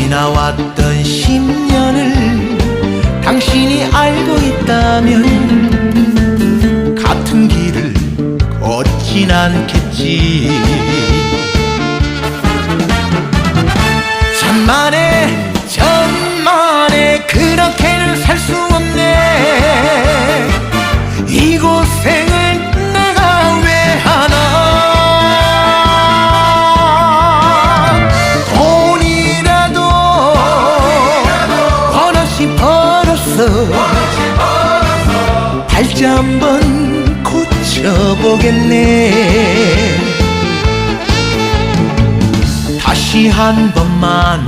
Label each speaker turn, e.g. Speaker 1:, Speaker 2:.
Speaker 1: 지나왔던 10년을 당신이 알고 있다면 같은 길을 걷진 않겠지. 천만에 그렇게는 살 수 없네. 이 고생을 내가 왜 하나. 돈이라도 버릇이 벌었어. 발자 한번 고쳐보겠네. 다시 한 번만